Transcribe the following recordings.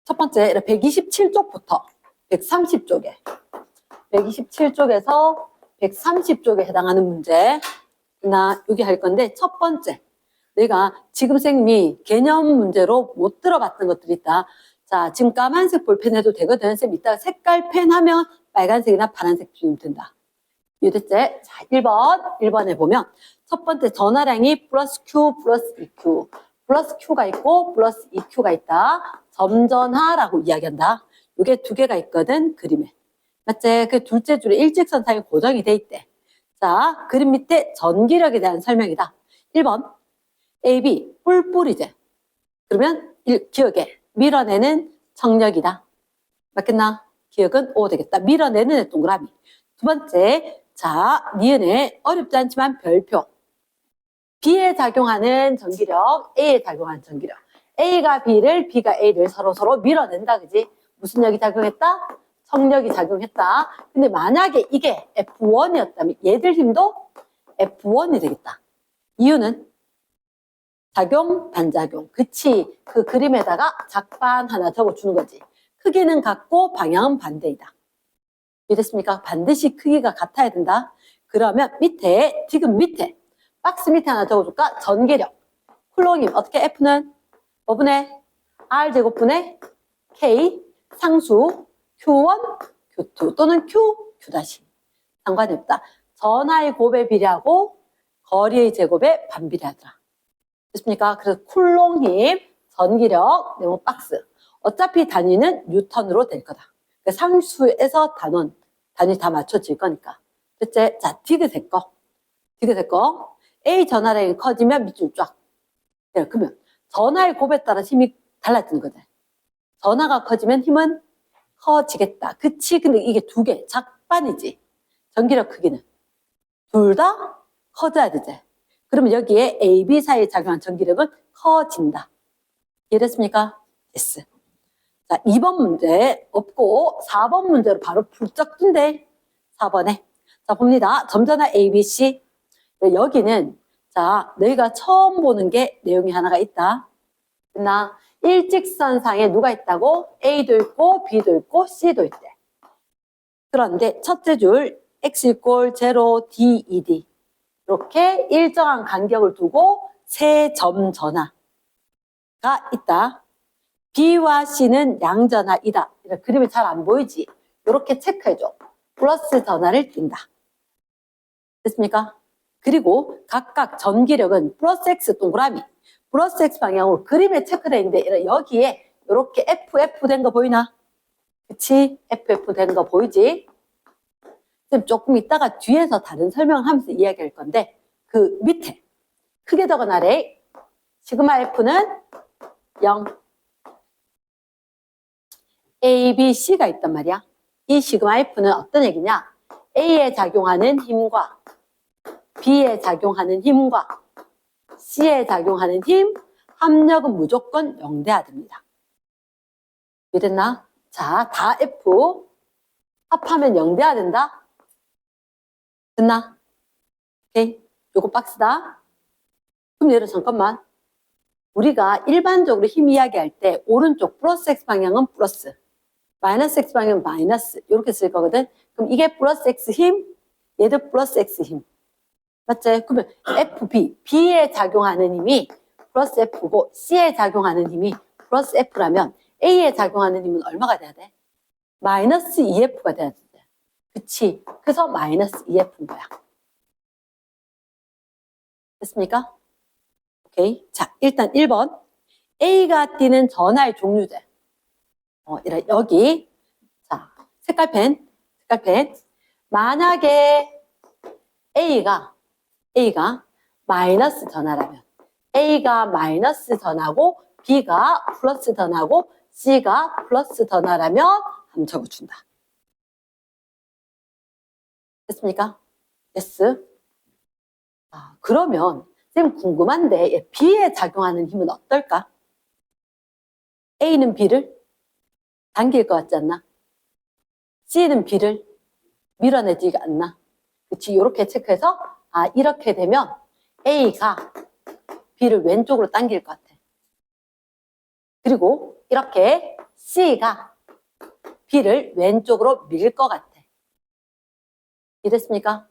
첫 번째 127쪽부터 130쪽에 127쪽에서 130쪽에 해당하는 문제 나 여기 할 건데, 첫 번째 내가 지금 쌤이 개념 문제로 못 들어봤던 것들이 있다. 자, 지금 까만색 볼펜 해도 되거든. 쌤 이따가 색깔 펜 하면 빨간색이나 파란색 주면 된다. 이해됐지? 자, 1번에 보면 첫 번째 전화량이 플러스 Q 플러스 EQ, 플러스 Q가 있고 플러스 EQ가 있다. 점전하라고 이야기한다. 이게 두 개가 있거든, 그림에. 맞지? 그 둘째 줄에 일직선상에 고정이 돼 있대. 자, 그림 밑에 전기력에 대한 설명이다. 1번 AB 뿔뿔이제. 그러면 기억에 밀어내는 정력이다. 맞겠나? 기억은 O 되겠다. 밀어내는 애 동그라미. 두 번째, 자, 니은에 어렵지 않지만 별표. B에 작용하는 전기력, A에 작용하는 전기력. A가 B를, B가 A를 서로 밀어낸다, 그지? 무슨力이 작용했다? 정력이 작용했다. 근데 만약에 이게 F1이었다면 얘들 힘도 F1이 되겠다. 이유는 작용, 반작용. 그치? 그 그림에다가 작반 하나 적어주는 거지. 크기는 같고 방향은 반대이다. 이해됐습니까? 반드시 크기가 같아야 된다. 그러면 밑에, 지금 밑에, 박스 밑에 하나 적어줄까? 전기력. 쿨롱임. 어떻게? F는 5분의 R제곱분의 K 상수 Q1, Q2 또는 Q, Q-. 상관이 없다. 전하의 곱에 비례하고 거리의 제곱에 반비례하더라. 됐습니까? 그래서 쿨롱힘, 전기력, 네모 박스. 어차피 단위는 뉴턴으로 될 거다. 그러니까 상수에서 단위 다 맞춰질 거니까. 됐지? 자, 디귿의 거. A 전하량이 커지면 밑줄 쫙. 네, 그러면 전하의 곱에 따라 힘이 달라지는 거지. 전하가 커지면 힘은 커지겠다. 그치? 근데 이게 두 개, 작반이지. 전기력 크기는. 둘 다 커져야 되지. 그러면 여기에 A, B 사이에 작용한 전기력은 커진다. 이해됐습니까? yes. 자, 2번 문제 없고 4번 문제로 바로 풀쩍 뜬대. 4번에. 자, 봅니다. 점전화 A, B, C. 여기는 자, 너희가 처음 보는 게 내용이 하나가 있다. 나 일직선상에 누가 있다고? A도 있고 B도 있고 C도 있대. 그런데 첫째 줄 X = 0, D, ED. 이렇게 일정한 간격을 두고 세 점 전화가 있다. B와 C는 양전화이다. 그림이 잘 안 보이지? 이렇게 체크해줘. 플러스 전화를 띈다. 됐습니까? 그리고 각각 전기력은 플러스 X 동그라미, 플러스 X 방향으로 그림에 체크되어 있는데 여기에 이렇게 FF 된 거 보이나? 그치? FF 된 거 보이지? 조금 이따가 뒤에서 다른 설명을 하면서 이야기할 건데 그 밑에 크게 적어놔래. 시그마 F는 0. A, B, C가 있단 말이야. 이 시그마 F는 어떤 얘기냐? A에 작용하는 힘과 B에 작용하는 힘과 C에 작용하는 힘, 합력은 무조건 0 돼야 됩니다. 이해됐나? 자, 다 F 합하면 0 돼야 된다. 됐나? 오케이. 요거 박스다. 그럼 얘를 잠깐만. 우리가 일반적으로 힘 이야기할 때 오른쪽 플러스 X 방향은 플러스, 마이너스 X 방향은 마이너스 이렇게 쓸 거거든. 그럼 이게 플러스 X 힘, 얘도 플러스 X 힘. 맞지? 그러면 FB, B에 작용하는 힘이 플러스 F고 C에 작용하는 힘이 플러스 F라면 A에 작용하는 힘은 얼마가 돼야 돼? 마이너스 2F가 돼야 돼. 그치? 그래서 마이너스 2F인 거야. 됐습니까? 오케이. 자, 일단 1번. A가 띄는 전하의 종류제. 여기. 자, 색깔펜. 만약에 A가 마이너스 전하라면 A가 마이너스 전하고 B가 플러스 전하고 C가 플러스 전하라면 한번 적어준다. 됐습니까? yes. 그러면 쌤 궁금한데 B에 작용하는 힘은 어떨까? A는 B를 당길 것 같지 않나? C는 B를 밀어내지 않나? 그치? 이렇게 체크해서 이렇게 되면 A가 B를 왼쪽으로 당길 것 같아. 그리고 이렇게 C가 B를 왼쪽으로 밀 것 같아. 이랬습니까?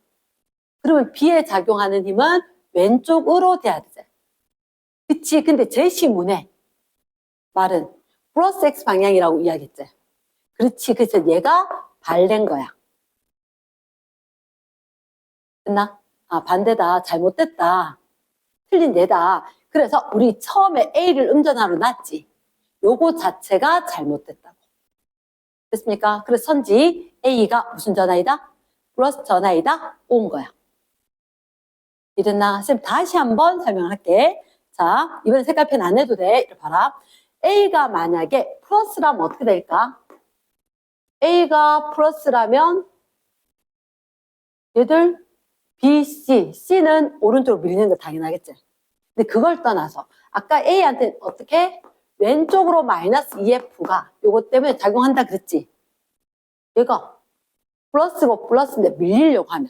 그러면 B에 작용하는 힘은 왼쪽으로 돼야 되죠. 그치? 근데 제시문에 말은 플러스 X 방향이라고 이야기했지. 그렇지. 그래서 얘가 발된 거야. 됐나? 아, 반대다. 잘못됐다. 틀린 얘다. 그래서 우리 처음에 A를 음전하로 놨지. 요거 자체가 잘못됐다고. 됐습니까? 그래서 선지 A가 무슨 전화이다? 플러스 전화이다? 온 거야. 이랬나? 쌤 다시 한번 설명할게. 자, 이번에 색깔펜 안 해도 돼. 이렇게 봐라. A가 만약에 플러스라면 어떻게 될까? A가 플러스라면 얘들 B, C, C는 오른쪽으로 밀리는 거 당연하겠지. 근데 그걸 떠나서 아까 A한테 어떻게? 왼쪽으로 마이너스 EF가 요거 때문에 작용한다 그랬지. 얘가 플러스고 플러스인데 밀리려고 하면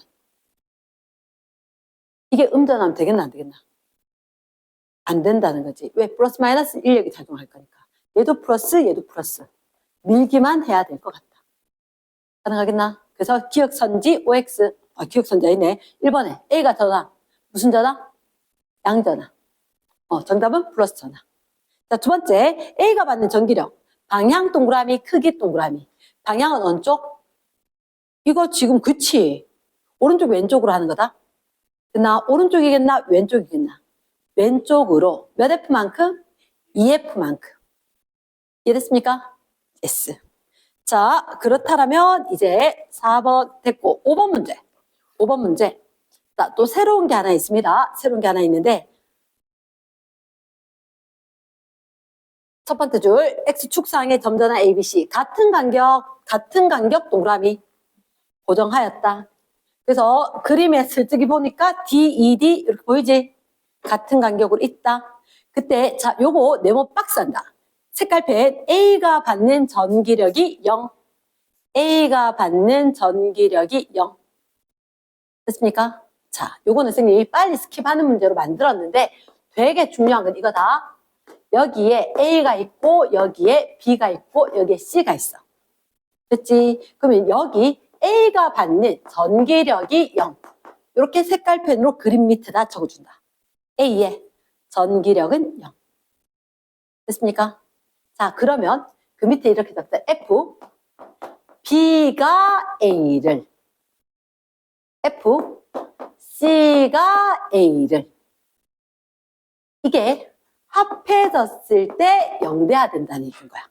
이게 음전하면 되겠나 안 되겠나? 안 된다는 거지. 왜? 플러스 마이너스 인력이 작용할 거니까. 얘도 플러스 얘도 플러스. 밀기만 해야 될 것 같다. 가능하겠나? 그래서 기억선지 OX. 기억선지 아니네. 1번에 A가 전화. 무슨 전화? 양전화. 정답은 플러스 전화. 자, 두 번째 A가 받는 전기력. 방향 동그라미, 크기 동그라미. 방향은 어느 쪽? 이거 지금 그치? 오른쪽 왼쪽으로 하는 거다. 나 오른쪽이겠나? 왼쪽이겠나? 왼쪽으로 몇 F만큼? 2F만큼. 이해됐습니까? S. 자, 그렇다면 이제 4번 됐고 5번 문제. 5번 문제. 자, 또 새로운 게 하나 있습니다. 새로운 게 하나 있는데 첫 번째 줄 X축상의 점전화 ABC 같은 간격 동그라미 고정하였다. 그래서 그림에 슬쩍이 보니까 DED 이렇게 보이지? 같은 간격으로 있다. 그때 자 요거 네모 박스 한다. 색깔펜 A가 받는 전기력이 0. A가 받는 전기력이 0. 됐습니까? 자, 요거는 선생님이 빨리 스킵하는 문제로 만들었는데 되게 중요한 건 이거다. 여기에 A가 있고 여기에 B가 있고 여기에 C가 있어. 됐지? 그러면 여기 A가 받는 전기력이 0. 이렇게 색깔펜으로 그림 밑에다 적어준다. A의 전기력은 0. 됐습니까? 자, 그러면 그 밑에 이렇게 적자. F, B가 A를, F, C가 A를. 이게 합해졌을 때 영대화 된다는 얘기인 거야.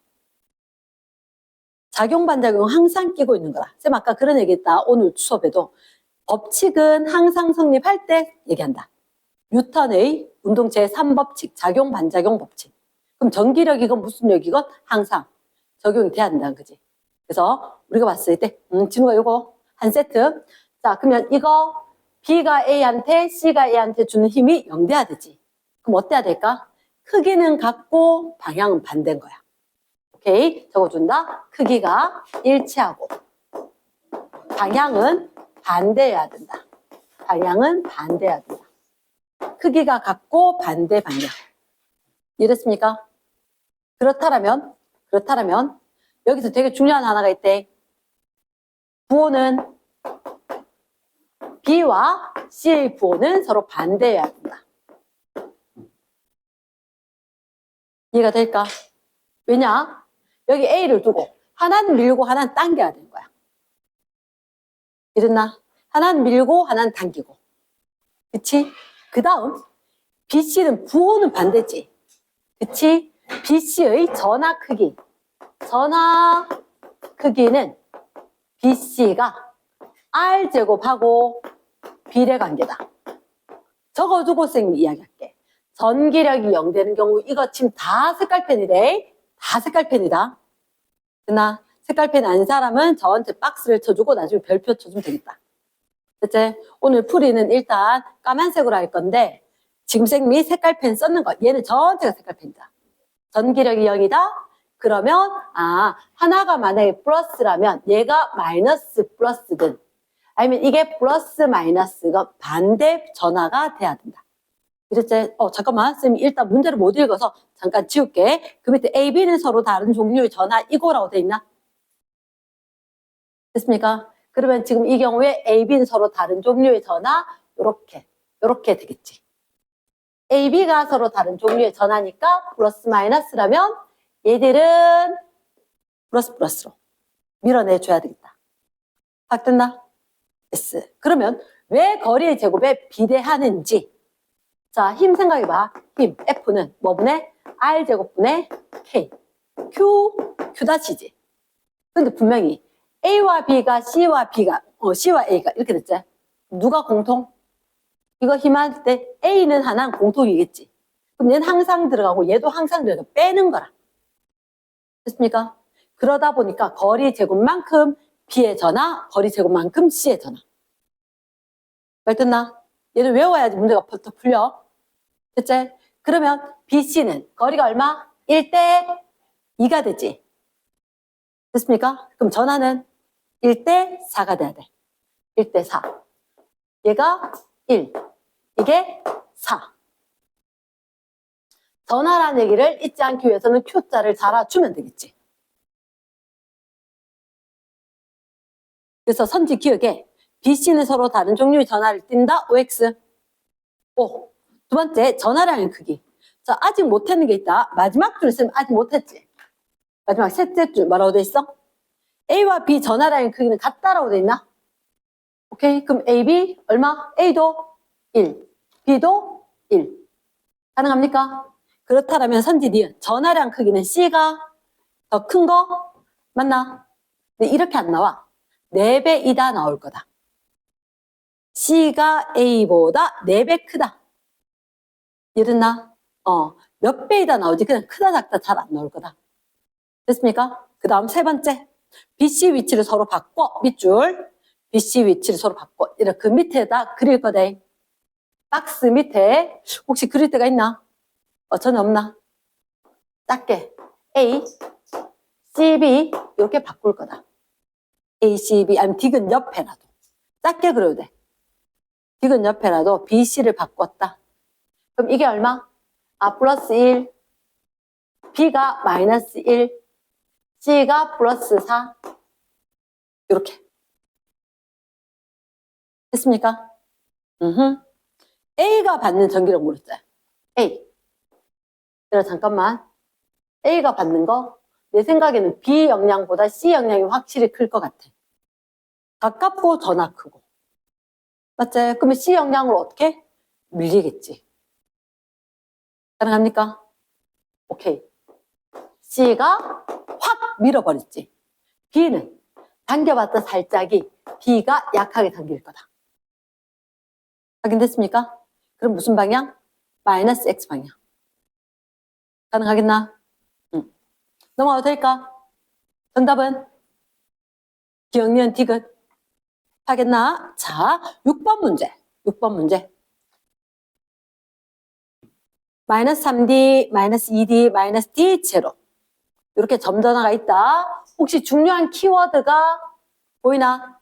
작용, 반작용 항상 끼고 있는 거라. 쌤 아까 그런 얘기 했다. 오늘 수업에도. 법칙은 항상 성립할 때 얘기한다. 뉴턴의 운동 제3법칙, 작용, 반작용 법칙. 그럼 전기력이건 무슨力이건 항상 적용이 돼야 된다는 거지. 그래서 우리가 봤을 때, 진우가 요거 한 세트. 자, 그러면 이거 B가 A한테, C가 A한테 주는 힘이 영대화 되지. 그럼 어때야 될까? 크기는 같고 방향은 반대인 거야. 오케이, 적어준다. 크기가 일치하고 방향은 반대해야 된다. 방향은 반대해야 된다. 크기가 같고 반대 방향. 이랬습니까? 그렇다면 여기서 되게 중요한 하나가 있대. 부호는 B와 C의 부호는 서로 반대해야 된다. 이해가 될까? 왜냐? 여기 A를 두고 하나는 밀고 하나는 당겨야 되는 거야. 이랬나? 하나는 밀고 하나는 당기고. 그치? 그 다음 BC는 부호는 반대지. 그치? BC의 전하 크기. 전하 크기는 BC가 R제곱하고 비례 관계다. 적어두고 선생님이 이야기할게. 전기력이 0 되는 경우 이거 지금 다 색깔펜이래. 다 색깔펜이다. 그러나 색깔펜 아닌 사람은 저한테 박스를 쳐주고 나중에 별표 쳐주면 되겠다. 됐지? 오늘 풀이는 일단 까만색으로 할 건데 지금 선생님이 색깔펜 썼는 거 얘는 전체가 색깔펜이다. 전기력이 0이다? 그러면 하나가 만약에 플러스라면 얘가 마이너스 플러스든 아니면 이게 플러스 마이너스가 반대 전화가 돼야 된다. 이랬지? 잠깐만. 쌤이 일단 문제를 못 읽어서 잠깐 지울게. 그 밑에 A, B는 서로 다른 종류의 전화 이거라고 돼 있나? 됐습니까? 그러면 지금 이 경우에 A, B는 서로 다른 종류의 전화 요렇게 되겠지. A, B가 서로 다른 종류의 전화니까 플러스 마이너스라면 얘들은 플러스로 밀어내줘야 되겠다. 확됐나? S. 그러면 왜 거리의 제곱에 비례하는지. 자, 힘 생각해봐. 힘. F는 뭐분의? R제곱분의 K. Q-지. 근데 분명히 A와 B가 C와 A가 이렇게 됐지? 누가 공통? 이거 힘할 때 A는 하나 공통이겠지. 그럼 얘는 항상 들어가고 얘도 항상 들어가고 빼는 거라. 됐습니까? 그러다 보니까 거리 제곱만큼 B의 전화, 거리 제곱만큼 C의 전화. 알겠나? 얘를 외워야지 문제가 더 풀려. 됐지? 그러면 BC는 거리가 얼마? 1대 2가 되지. 됐습니까? 그럼 전화는 1대 4가 돼야 돼. 1대 4. 얘가 1. 이게 4. 전화라는 얘기를 잊지 않기 위해서는 Q자를 달아주면 되겠지. 그래서 선지 기억에 BC는 서로 다른 종류의 전화를 띈다. OX. 오. 두 번째, 전화량의 크기. 자, 아직 못하는 게 있다. 마지막 줄 있으면 아직 못했지. 마지막 셋째 줄 뭐라고 돼 있어? A와 B 전화량의 크기는 같다라고 돼 있나? 오케이. 그럼 A, B 얼마? A도 1, B도 1. 가능합니까? 그렇다면 선지 니은 전화량 크기는 C가 더 큰 거 맞나? 근데 이렇게 안 나와. 4배 이다 나올 거다. C가 A보다 4배 크다. 이랬나? 몇 배이다 나오지. 그냥 크다 작다 잘 안 나올 거다. 됐습니까? 그 다음 세 번째. BC 위치를 서로 바꿔. 밑줄. BC 위치를 서로 바꿔. 이렇게 그 밑에다 그릴 거다. 박스 밑에 혹시 그릴 데가 있나? 전혀 없나? 작게. A, C, B 이렇게 바꿀 거다. A, C, B 아니면 디귿 옆에라도. 작게 그려도 돼. 디귿 옆에라도 B, C를 바꿨다. 그럼 이게 얼마? 플러스 1, B가 마이너스 1, C가 플러스 4. 이렇게. 됐습니까? A가 받는 전기력 모르죠? A. 그래서 잠깐만. A가 받는 거, 내 생각에는 B 영향보다 C 영향이 확실히 클 것 같아. 가깝고 전화 크고. 맞지? 그러면 C 영향으로 어떻게? 밀리겠지. 가능합니까? 오케이. C가 확 밀어버렸지. B는 당겨봤자 살짝이 B가 약하게 당길 거다. 확인됐습니까? 그럼 무슨 방향? 마이너스 X 방향. 가능하겠나? 넘어가도 될까? 정답은? 기억니은 디귿. 하겠나? 자, 6번 문제. 6번 문제. 마이너스 3D, 마이너스 2D, 마이너스 D, 제로. 이렇게 점전화가 있다. 혹시 중요한 키워드가 보이나?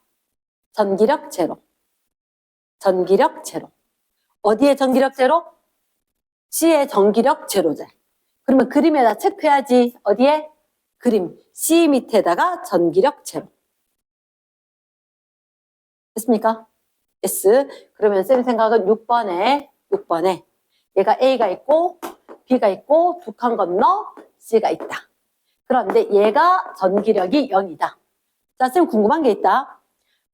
전기력 제로. 전기력 제로. 어디에 전기력 제로? C의 전기력 제로제. 그러면 그림에다 체크해야지. 어디에? 그림. C 밑에다가 전기력 제로. 됐습니까? S. 그러면 쌤 생각은 6번에 얘가 A가 있고 B가 있고 두 칸 건너 C가 있다. 그런데 얘가 전기력이 0이다. 자, 쌤 궁금한 게 있다.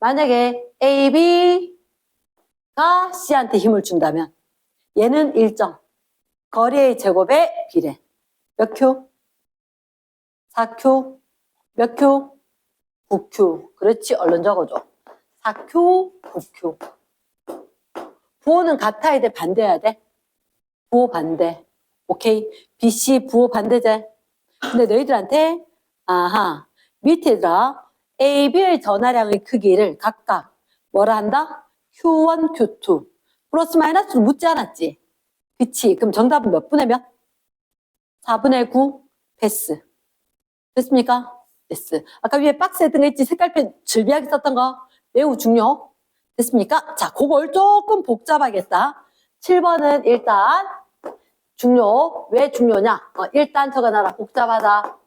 만약에 A, B가 C한테 힘을 준다면 얘는 일정. 거리의 제곱에 비례. 몇 Q? 4Q. 몇 Q? 9Q. 그렇지, 얼른 적어줘. 4Q, 9Q. 부호는 같아야 돼, 반대해야 돼? 부호 반대. 오케이. BC 부호 반대제. 근데 너희들한테 밑에다 A, B의 전화량의 크기를 각각 뭐라 한다? Q1, Q2. 플러스 마이너스로 묻지 않았지? 그치. 그럼 정답은 몇 분의 몇? 4분의 9. 패스. 됐습니까? 패스. 아까 위에 박스에 뜬 거 있지? 색깔펜 즐비하게 썼던 거. 매우 중요. 됐습니까? 자, 그걸 조금 복잡하겠다. 7번은 일단 중요. 왜 중요냐? 일단 적어놔라. 복잡하다.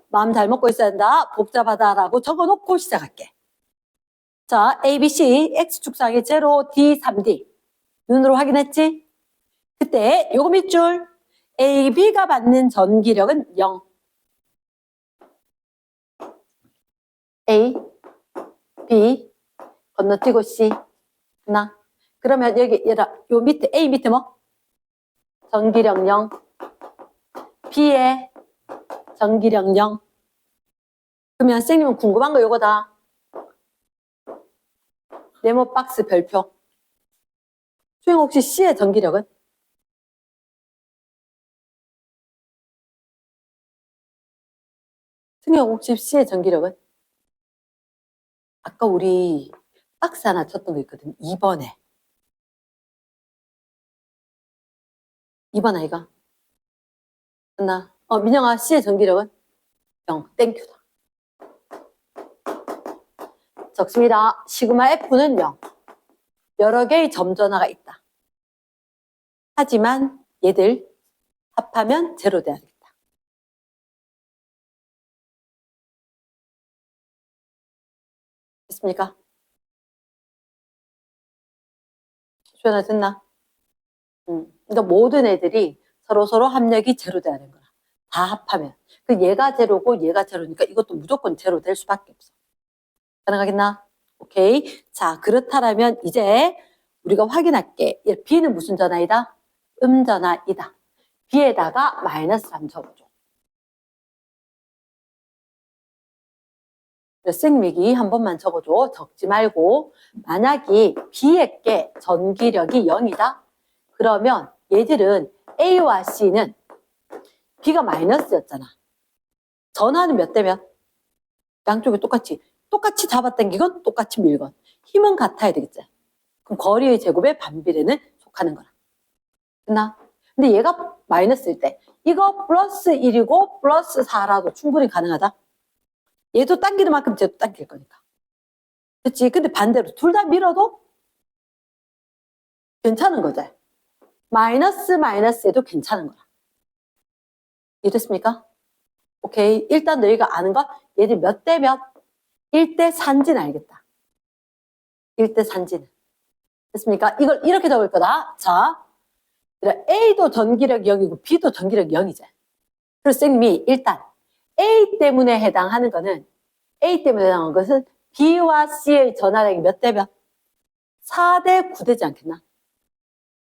마음 잘 먹고 있어야 된다. 복잡하다라고 적어놓고 시작할게. 자, A, B, C, X축상이 0, D, 3D. 눈으로 확인했지? 그때 요거 밑줄 A, B가 받는 전기력은 0. A, B, 건너뛰고 C. 하나. 그러면 여기 얘들아, 요 밑에 A 밑에 뭐? 전기력 0. B의 전기력 0. 그러면 선생님은 궁금한 거 요거다. 네모 박스 별표. 수영 혹시 C의 전기력은? 승영 혹시 C의 전기력은? 아까 우리 박스 하나 쳤던 거 있거든. 2번에. 2번 아이가? 하나. 민영아, C의 전기력은? 0. 땡큐다. 적습니다. 시그마 F는 0. 여러 개의 점전화가 있다. 하지만 얘들 합하면 제로 돼야 되겠다. 됐습니까? 수연아 됐나? 그러니까 모든 애들이 서로 합력이 제로 돼야 되는 거야. 다 합하면. 그 얘가 제로고 얘가 제로니까 이것도 무조건 제로 될 수밖에 없어. 가능하겠나? 오케이. 자, 그렇다면 이제 우리가 확인할게. B는 무슨 전화이다? 음전화이다. B에다가 마이너스 3 적어줘. 생미기 한 번만 적어줘. 적지 말고. 만약에 B의 게 전기력이 0이다? 그러면 얘들은 A와 C는 B가 마이너스였잖아. 전화는 몇 대 몇? 양쪽이 똑같이 잡아당기건 똑같이 밀건. 힘은 같아야 되겠지. 그럼 거리의 제곱의 반비례는 속하는 거라. 됐나? 근데 얘가 마이너스일 때 이거 플러스 1이고 플러스 4라도 충분히 가능하다. 얘도 당기는 만큼 쟤도 당길 거니까. 그렇지? 근데 반대로 둘 다 밀어도 괜찮은 거지. 마이너스에도 괜찮은 거라. 이해됐습니까? 오케이. 일단 너희가 아는 거 얘들 몇 대 몇? 1대 4인지는 알겠다. 1대 4인지는. 됐습니까? 이걸 이렇게 적을 거다. 자, A도 전기력 0이고 B도 전기력 0이지. 그래서 선생님이 일단 A 때문에 해당하는 것은 B와 C의 전하력이 몇 대 몇? 4대 9 되지 않겠나?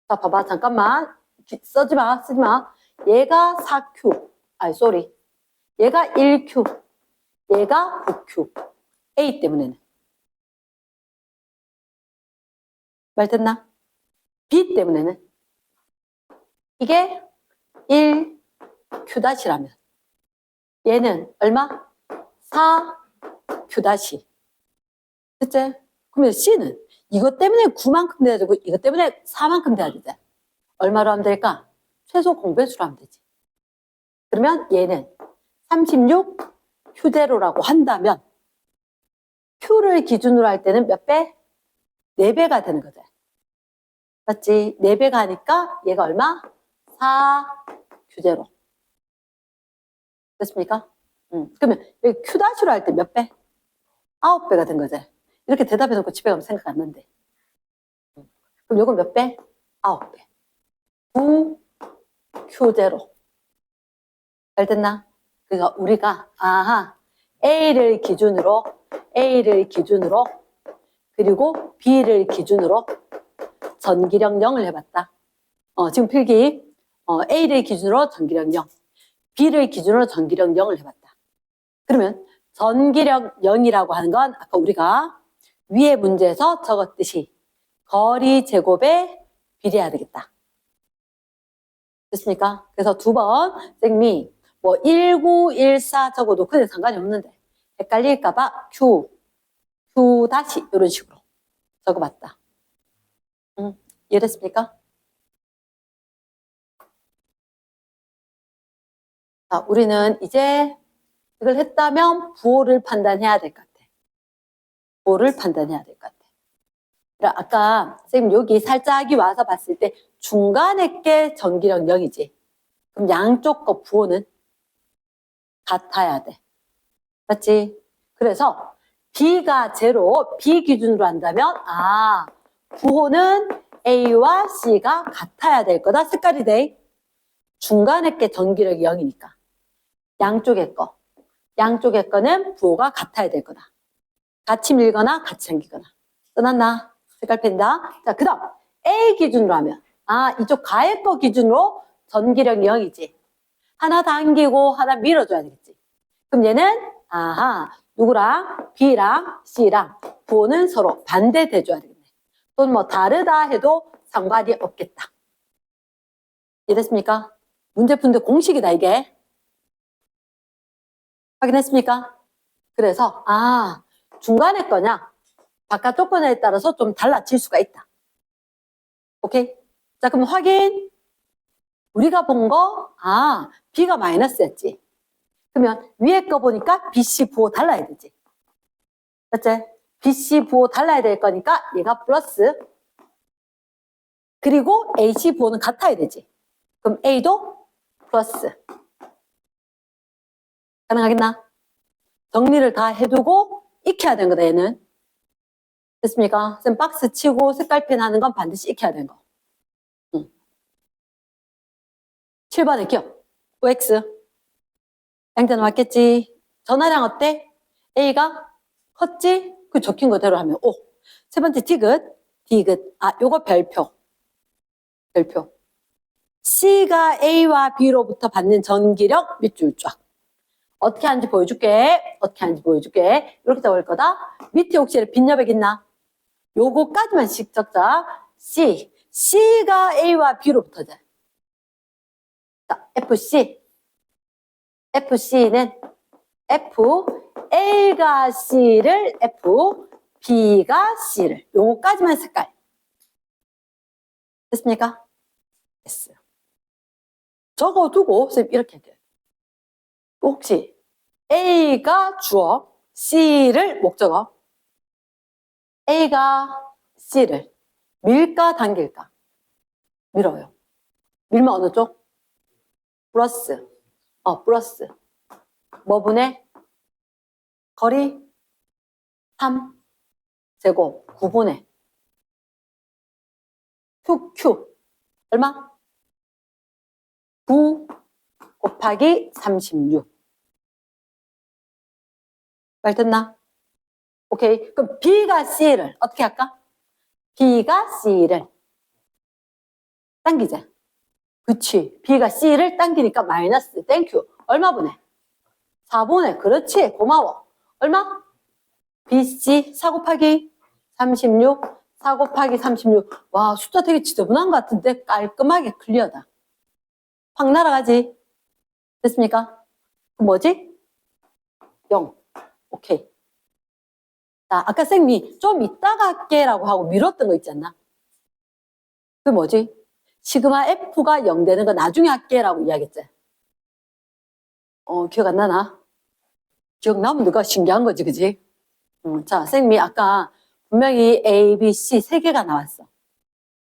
자, 봐봐. 잠깐만. 쓰지 마. 얘가 4Q. 얘가 1Q. 얘가 9Q. A 때문에는. 말 됐나? B 때문에는. 이게 1Q-라면. 얘는 얼마? 4Q-. 됐지? 그러면 C는 이것 때문에 9만큼 돼야 되고 이것 때문에 4만큼 돼야 되지. 얼마로 하면 될까? 최소 공배수로 하면 되지. 그러면 얘는 36Q제로라고 한다면 Q를 기준으로 할 때는 몇 배? 4배가 되는 거지. 맞지? 4배가 하니까 얘가 얼마? 4Q제로. 됐습니까? 그러면 여기 Q'로 할 때 몇 배? 9배가 된 거지. 이렇게 대답해놓고 집에 가면 생각 안 난대. 그럼 요건 몇 배? 9배. 9Q제로. 잘 됐나? 그러니까 우리가 A를 기준으로 그리고 B를 기준으로 전기력 0을 해봤다. 지금 필기 A를 기준으로 전기력 0, B를 기준으로 전기력 0을 해봤다. 그러면 전기력 0이라고 하는 건 아까 우리가 위에 문제에서 적었듯이 거리 제곱에 비례해야 되겠다. 됐습니까? 그래서 2번 선생님이 1914 적어도 그냥 상관이 없는데 헷갈릴까봐 Q 다시 이런 식으로 적어봤다. 이해됐습니까? 자, 우리는 이제 이걸 했다면 부호를 판단해야 될 것 같아. 부호를 판단해야 될 것 같아. 아까 선생님 여기 살짝이 와서 봤을 때 중간에 게 전기력 0이지. 그럼 양쪽 거 부호는 같아야 돼. 맞지? 그래서 B가 제로, B 기준으로 한다면 부호는 A와 C가 같아야 될 거다. 색깔이 돼. 중간에 게 전기력이 0이니까. 양쪽의 거는 부호가 같아야 될 거다. 같이 밀거나 같이 당기거나. 떠났나? 색깔 펜다. 자, 그 다음 A 기준으로 하면 이쪽 가의 거 기준으로 전기력이 0이지. 하나 당기고 하나 밀어줘야 되겠지. 그럼 얘는 누구랑? B랑 C랑 부호는 서로 반대돼줘야 되겠네. 또는 뭐 다르다 해도 상관이 없겠다. 이해됐습니까? 문제 푸는데 공식이다 이게. 확인했습니까? 그래서 중간에 거냐 바깥쪽 거냐에 따라서 좀 달라질 수가 있다. 오케이? 자, 그럼 확인. 우리가 본 거 B가 마이너스였지. 그러면 위에 거 보니까 BC 부호 달라야 되지. 맞지? BC 부호 달라야 될 거니까 얘가 플러스. 그리고 AC 부호는 같아야 되지. 그럼 A도 플러스. 가능하겠나? 정리를 다 해두고 익혀야 되는 거다, 얘는. 됐습니까? 쌤 박스 치고 색깔펜 하는 건 반드시 익혀야 되는 거. 7번에 기억. OX. 양자는 맞겠지? 전화량 어때? A가 컸지? 그 적힌 그대로 하면 O. 세 번째 디귿. 요거 별표. C가 A와 B로부터 받는 전기력 밑줄 쫙. 어떻게 하는지 보여줄게. 이렇게 적을 거다. 밑에 혹시 빈여백 있나? 요거까지만 적자. C가 A와 B로부터자. 자, FC는 A가 C를 B가 C를. 요거까지만 색깔. 됐습니까? 됐어요. 적어두고 선생님 이렇게 할게요. 혹시 A가 주어, C를 목적어. A가 C를 밀까 당길까? 밀어요. 밀면 어느 쪽? 플러스. 플러스. 뭐분의? 거리 3 제곱 9분의 QQ 얼마? 9 곱하기 36. 말 듣나? 오케이. 그럼 B가 C를 어떻게 할까? B가 C를 당기자. 그치. B가 C를 당기니까 마이너스. 땡큐. 얼마 보내? 4분의. 그렇지. 고마워. 얼마? BC 4 곱하기 36. 4 곱하기 36. 와, 숫자 되게 지저분한 것 같은데 깔끔하게 클리어다. 확 날아가지? 됐습니까? 뭐지? 0. 오케이. 자, 아까 쌤이 좀 이따가 할게라고 하고 미뤘던 거 있지 않나? 그 뭐지? 시그마 F가 0 되는 거 나중에 할게라고 이야기했지? 기억 안 나나? 기억나면 누가 신기한 거지, 그지? 자, 쌤이 아까 분명히 A, B, C 3개가 나왔어.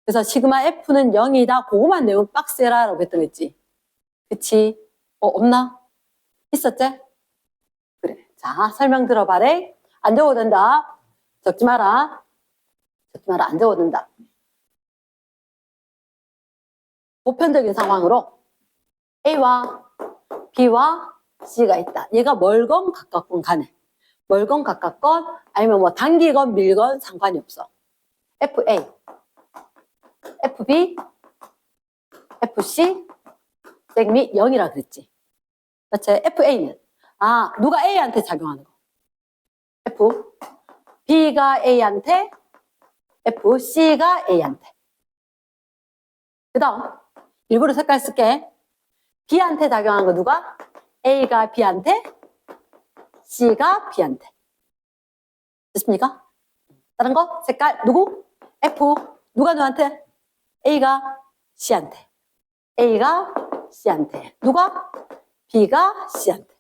그래서 시그마 F는 0이다. 그거만 내용 빡세라라고 했던 거 있지? 그치? 없나? 있었지? 그래. 자, 설명 들어봐래. 안 적어도 된다. 적지 마라. 안 적어도 된다. 보편적인 상황으로 A와 B와 C가 있다. 얘가 멀건 가깝건 간에. 멀건 가깝건 아니면 뭐 당기건 밀건 상관이 없어. FA, FB, FC, 쌤이 0이라 그랬지. 그렇지? FA는 누가 A한테 작용하는 거. B가 A한테, C가 A한테. 그 다음 일부러 색깔 쓸게. B한테 작용하는 거 누가? A가 B한테, C가 B한테. 됐습니까? 다른 거 색깔 누구? F. 누가 누구한테? A가 C한테. A가 C한테. 누가? B가 C한테.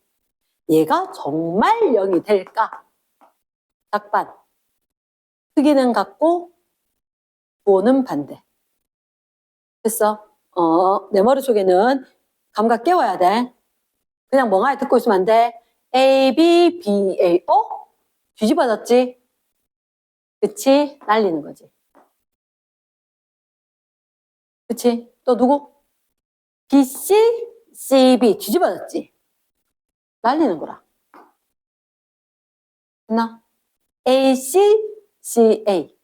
얘가 정말 0이 될까? 작반. 크기는 같고 부호는 반대. 됐어? 내 머릿속에는 감각 깨워야 돼. 그냥 멍하니 듣고 있으면 안 돼. A, B, B, A. 뒤집어졌지? 그치? 날리는 거지. 그치? 또 누구? B, C, C, B. 뒤집어졌지? 날리는 거라. 됐나? A, C, C, A.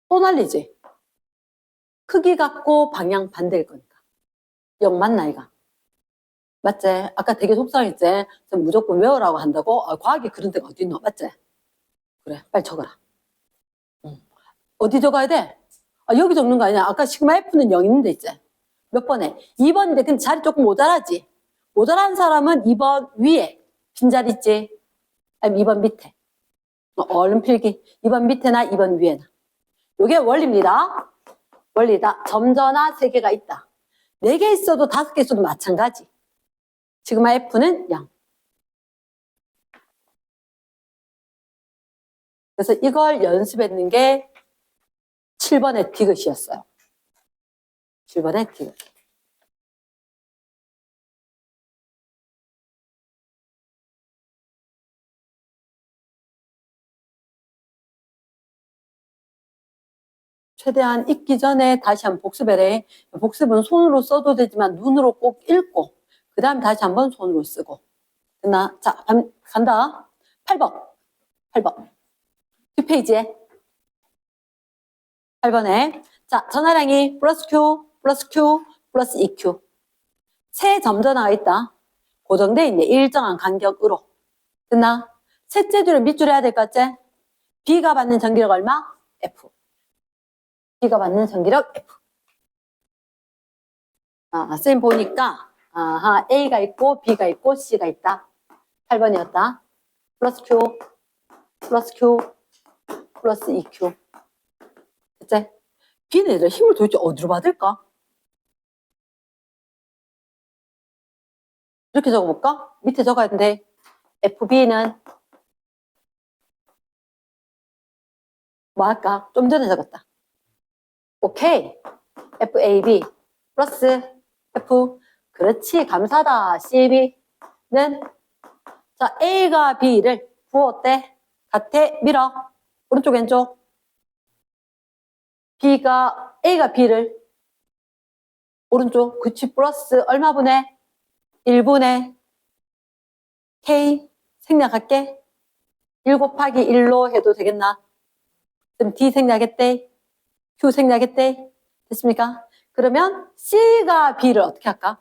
또 날리지? 크기 같고 방향 반대일 거니까. 영 맞나, 이가? 맞지? 아까 되게 속상했지? 무조건 외우라고 한다고? 과학이 그런 데가 어디 있노? 맞지? 그래, 빨리 적어라. 어디 적어야 돼? 여기 적는 거 아니야? 아까 시그마 F는 0 있는데 있지? 몇 번에? 2번인데 근데 자리 조금 모자라지? 모자란 사람은 2번 위에 빈자리 있지? 아니면 2번 밑에. 얼른 필기. 2번 밑에나 2번 위에나. 요게 원리입니다. 원리다. 점전화 3개가 있다. 4개 있어도 5개 있어도 마찬가지. 시그마 F는 0. 그래서 이걸 연습했는 게 7번의 디귿이었어요. 7번의 디귿. 최대한 읽기 전에 다시 한번 복습해래. 복습은 손으로 써도 되지만 눈으로 꼭 읽고 그 다음에 다시 한번 손으로 쓰고. 됐나? 자, 간다. 8번. 8번. 뒷페이지에. 8번에. 자, 전화량이 플러스 Q, 플러스 Q, 플러스 EQ. 세 점전화가 있다. 고정돼 있네. 일정한 간격으로. 됐나? 셋째 줄을 밑줄 해야 될 것 같지? B가 받는 전기력 얼마? F. B가 받는 전기력 F. 쌤 보니까, A가 있고, B가 있고, C가 있다. 8번이었다. 플러스 Q, 플러스 Q, 플러스 EQ. 됐지? B는 얘들 힘을 도대체 어디로 받을까? 이렇게 적어볼까? 밑에 적어야 되는데, FB는 뭐 할까? 좀 전에 적었다. 오케이. FAB 플러스 F. 그렇지. 감사다. CB는 자, A가 B를 부호 때 같아 밀어. 오른쪽 왼쪽. A가 B를 오른쪽. 그치. 플러스 얼마분의 1분의 K 생략할게. 1 곱하기 1로 해도 되겠나? 그럼 D 생략했대. Q 생략했대. 됐습니까? 그러면 C가 B를 어떻게 할까?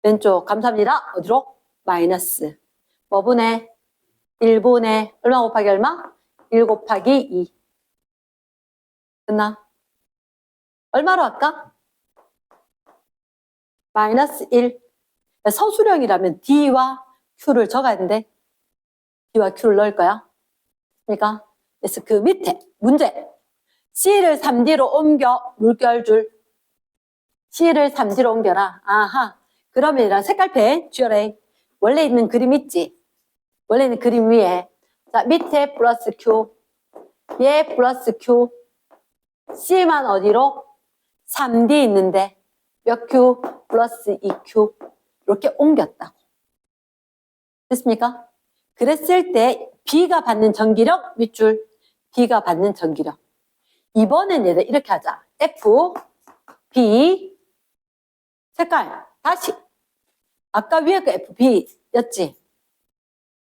왼쪽 감사합니다. 어디로? 마이너스 뭐분의 1분의 얼마 곱하기 얼마? 1 곱하기 2. 됐나? 얼마로 할까? 마이너스 1. 서술형이라면 D와 Q를 적어야 되는데 D와 Q를 넣을 거야. 그러니까 그래서 그 밑에 문제 C를 3D로 옮겨 물결줄 C를 3D로 옮겨라. 아하. 그러면 이런 색깔펜 쥐어래. 원래 있는 그림 있지? 원래 있는 그림 위에 자 밑에 플러스 Q 얘 플러스 Q C만 어디로? 3D 있는데 몇 Q? 플러스 2Q 이렇게 옮겼다고. 됐습니까? 그랬을 때 B가 받는 전기력 밑줄 B가 받는 전기력. 이번엔 얘를 이렇게 하자. F, B 색깔 다시 아까 위에 그 F, B였지?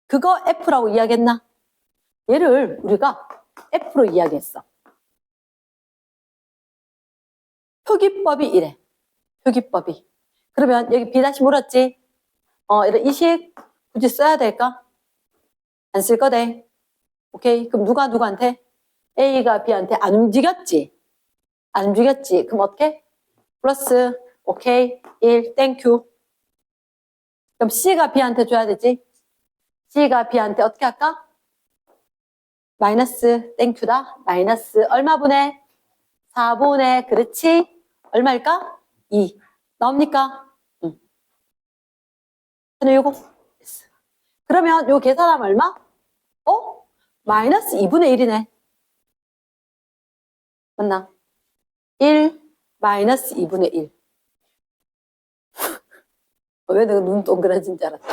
그거 F라고 이야기했나? 얘를 우리가 F로 이야기했어. 표기법이 이래. 표기법이. 그러면 여기 B 다시 물었지? 이런 이식 굳이 써야 될까? 안 쓸 거대. 오케이. 그럼 누가 누구한테? A가 B한테 안 움직였지? 안 움직였지? 그럼 어떻게? 플러스 오케이 1 땡큐. 그럼 C가 B한테 줘야 되지? C가 B한테 어떻게 할까? 마이너스 땡큐다. 마이너스 얼마분의? 4분의 그렇지? 얼마일까? 2. 나옵니까? 응. 요거. 그러면 요 계산하면 얼마? 마이너스 2분의 1이네. 맞나? 1 마이너스 2분의 1. 왜 내가 눈 동그라진 줄 알았다.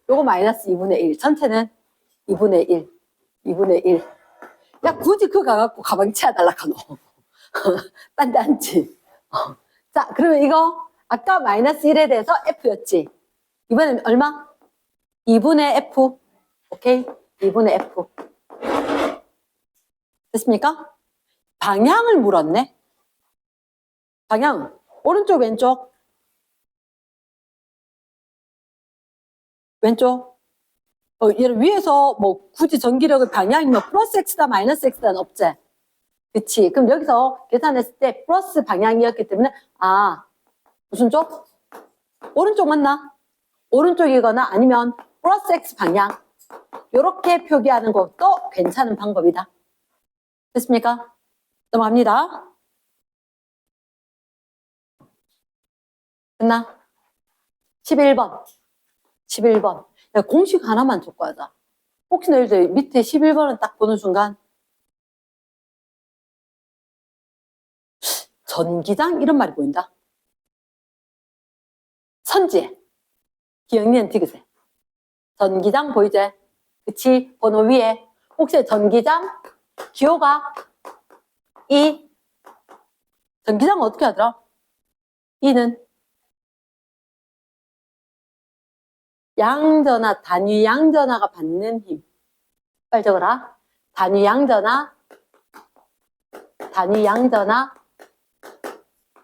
요거 마이너스 2분의 1. 전체는 2분의 1. 2분의 1. 야, 굳이 그거 가갖고 가방 채워달라 카노. 딴 데 앉지. 자, 그러면 이거 아까 마이너스 1에 대해서 F였지. 이번엔 얼마? 2분의 F. 오케이? 2분의 F. 됐습니까? 방향을 물었네. 방향. 오른쪽, 왼쪽? 왼쪽. 얘를 위에서 뭐 굳이 전기력의 방향이 뭐 플러스 X다 마이너스 X다는 없지. 그치. 그럼 여기서 계산했을 때 플러스 방향이었기 때문에 무슨 쪽? 오른쪽 맞나? 오른쪽이거나 아니면 플러스 X 방향. 이렇게 표기하는 것도 괜찮은 방법이다. 됐습니까? 넘어갑니다. 됐나? 11번. 11번. 야, 공식 하나만 줬고 하자. 혹시나 이제 밑에 11번을 딱 보는 순간 전기장 이런 말이 보인다. 선지. 기억니은 디귿에. 전기장 보이지? 그치? 번호 위에. 혹시 전기장 기호가 2. 전기장 어떻게 하더라? 2는 양전하, 단위 양전하가 받는 힘. 빨리 적어라. 단위 양전하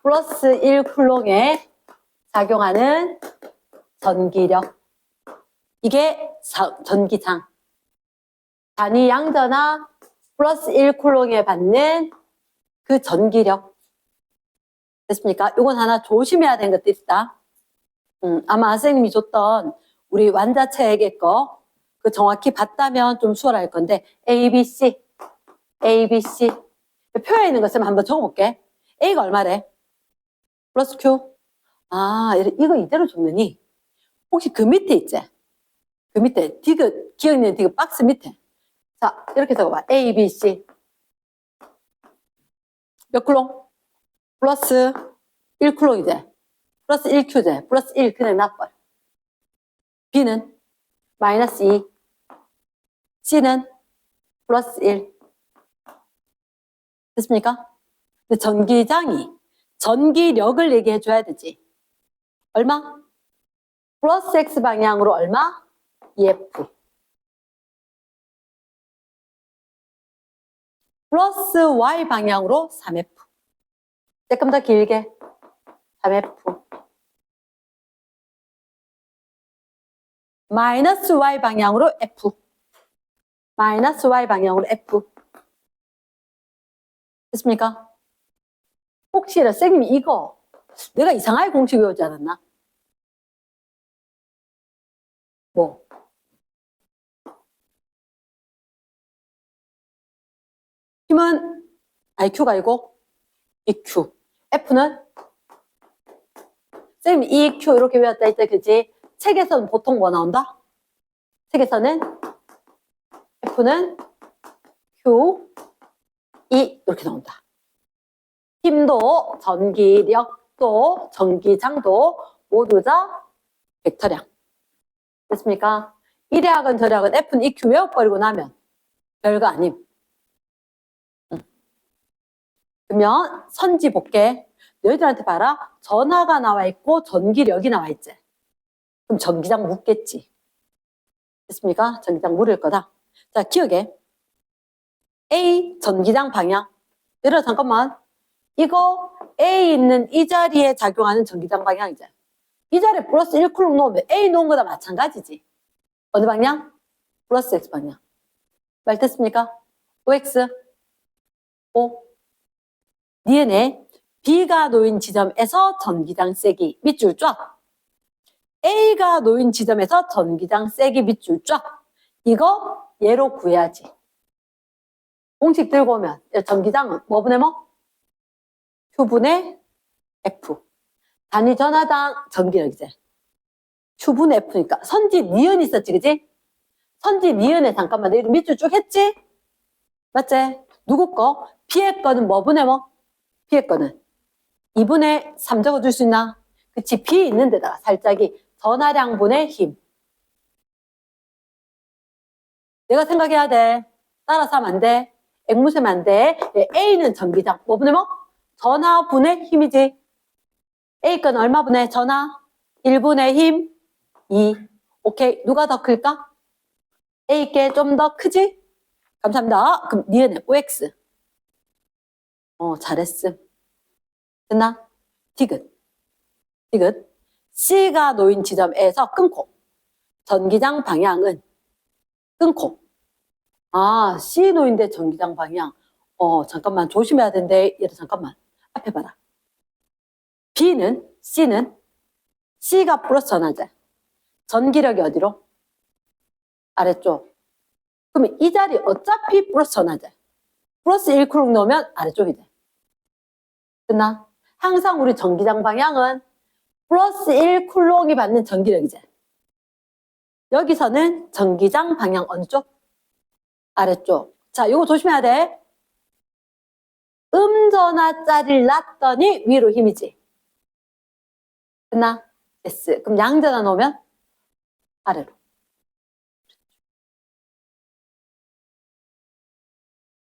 플러스 1쿨롱에 작용하는 전기력. 이게 전기장. 단위 양전하 플러스 1쿨롱에 받는 그 전기력. 됐습니까? 이건 하나 조심해야 되는 것도 있다. 아마 선생님이 줬던 우리 완자체액의 거, 그 정확히 봤다면 좀 수월할 건데, A, B, C. 표에 있는 것을 한번 적어볼게. A가 얼마래? 플러스 Q. 이거 이대로 적느니, 혹시 그 밑에 있지? 그 밑에, 디귿, 기억니은 디귿 박스 밑에. 자, 이렇게 적어봐. A, B, C. 몇 쿨롱? 플러스 1쿨롱이지. 플러스 1Q제. 플러스 1 그냥 놔버려. B는 마이너스 2. C는 플러스 1. 됐습니까? 근데 전기장이 전기력을 얘기해 줘야 되지. 얼마? 플러스 X 방향으로 얼마? EF. 플러스 Y 방향으로 3F. 조금 더 길게 3F. 마이너스 Y 방향으로 F. 마이너스 Y 방향으로 F. 됐습니까? 혹시나 선생님이 이거 내가 이상하게 공식 외우지 않았나? 뭐? 힘은 IQ가 아니고 EQ. F는 선생님 EQ 이렇게 외웠다 했다 그지? 책에서는 보통 뭐 나온다? 책에서는 F는 Q, E 이렇게 나온다. 힘도, 전기력도, 전기장도 모두 다 벡터량. 됐습니까? 이래학은 저래학은 F는 EQ 외워버리고 나면 별거 아님. 그러면 선지 볼게. 너희들한테 봐라. 전하가 나와 있고 전기력이 나와 있지. 그럼 전기장 묻겠지. 됐습니까? 전기장 물을 거다. 자, 기억해. A 전기장 방향. 얘들아 잠깐만. 이거 A 있는 이 자리에 작용하는 전기장 방향이지. 이 자리에 플러스 1쿨롱 놓으면 A 놓은 거다 마찬가지지. 어느 방향? 플러스 X 방향. 말 됐습니까? OX. O. DNA. B가 놓인 지점에서 전기장 세기 밑줄 쫙. A가 놓인 지점에서 전기장 세기 밑줄 쫙. 이거 얘로 구해야지. 공식 들고 오면 전기장은 뭐분의 뭐? Q분의 F. 단위 전하당 전기력이지. Q분의 F니까 선지 니은이 있었지 그지? 선지 니은에 잠깐만 내 밑줄 쭉 했지? 맞지? 누구 거? B의 거는 뭐 분의 뭐? B의 거는 2분의 3 적어줄 수 있나? 그치? B 있는 데다가 살짝이 전하량분의 힘. 내가 생각해야 돼. 따라서 하면 안 돼. 앵무새면 안 돼. A는 전기장. 뭐 분의 뭐? 전하분의 힘이지. A 건 얼마 분의 전하? 1분의 힘 2. 오케이. 누가 더 클까? A 게 좀 더 크지? 감사합니다. 그럼 니은의 OX. 잘했음. 됐나? 디귿. 디귿. C가 놓인 지점에서 끊고 전기장 방향은 끊고. 아, C 놓인데 전기장 방향. 잠깐만 조심해야 된대. 얘들 잠깐만. 앞에 봐라. B는 C는 C가 플러스 전하자. 전기력이 어디로? 아래쪽. 그러면 이 자리 어차피 플러스 전하자. 플러스 1쿨롱 넣으면 아래쪽이 돼. 됐나? 항상 우리 전기장 방향은 플러스 1쿨롱이 받는 전기력이지. 여기서는 전기장 방향 어느 쪽? 아래쪽. 자, 요거 조심해야 돼. 음전하짜리를 놨더니 위로 힘이지. 됐나? S. 그럼 양전하 놓으면 아래로.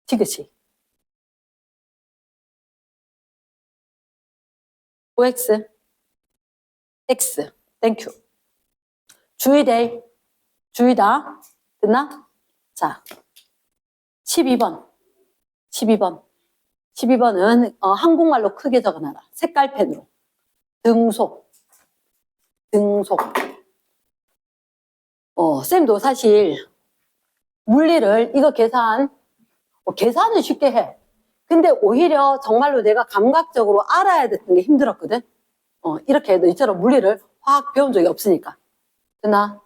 지그시. OX. X. 땡큐. 주의돼. 주의다. 됐나? 자, 12번. 12번. 12번은 한국말로 크게 적어놔라. 색깔펜으로. 등속. 등속. 쌤도 사실 물리를 이거 계산은 쉽게 해. 근데 오히려 정말로 내가 감각적으로 알아야 됐던 게 힘들었거든. 이렇게 너희처럼 물리를 확 배운 적이 없으니까. 됐나?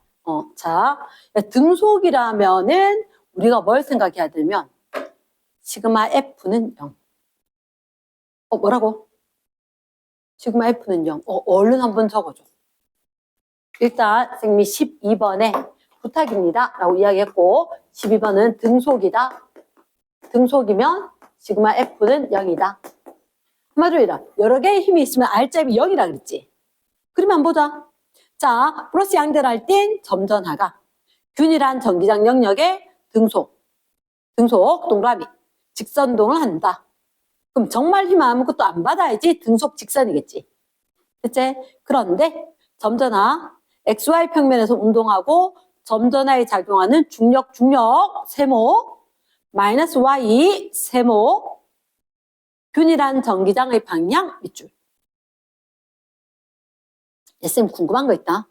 자, 등속이라면은 우리가 뭘 생각해야 되면 시그마 F는 0. 뭐라고? 시그마 F는 0. 얼른 한번 적어줘. 일단 선생님이 12번에 부탁입니다 라고 이야기했고 12번은 등속이다. 등속이면 시그마 F는 0이다. 한마디로 여러 개의 힘이 있으면 R점이 0이라 그랬지. 그러면 한번 보자. 자, 플러스 양대를 할 땐 점전하가 균일한 전기장 영역의 등속 동그라미 직선동을 한다. 그럼 정말 힘 아무것도 안 받아야지 등속 직선이겠지. 그치? 그런데 점전하 XY 평면에서 운동하고 점전하에 작용하는 중력 세모 마이너스 Y 세모 균일한 전기장의 방향 밑줄. 쌤 궁금한 거 있다.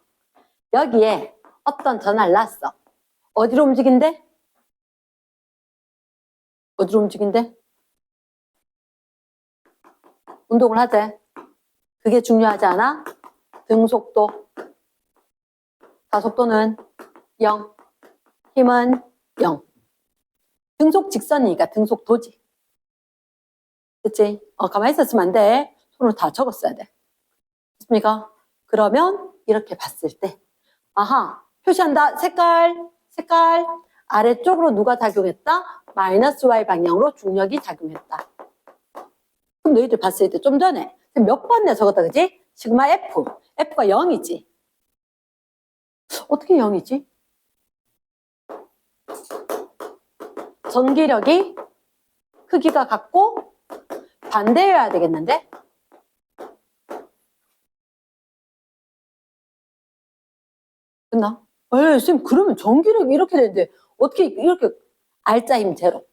여기에 어떤 전화를 놨어. 어디로 움직인대? 어디로 움직인대? 운동을 하재. 그게 중요하지 않아? 등속도. 가속도는 0. 힘은 0. 등속 직선이니까 등속도지. 그치? 가만히 있었으면 안 돼. 손으로 다 적었어야 돼. 됐습니까? 그러면 이렇게 봤을 때 아하 표시한다. 색깔 아래쪽으로 누가 작용했다? 마이너스 Y 방향으로 중력이 작용했다. 그럼 너희들 봤을 때 좀 전에 몇 번 내가 적었다 그지? 시그마 F가 0이지. 어떻게 0이지? 전기력이 크기가 같고 반대여야 되겠는데? 됐나? 쌤 그러면 전기력이 이렇게 되는데 어떻게 이렇게 R자 힘 제로.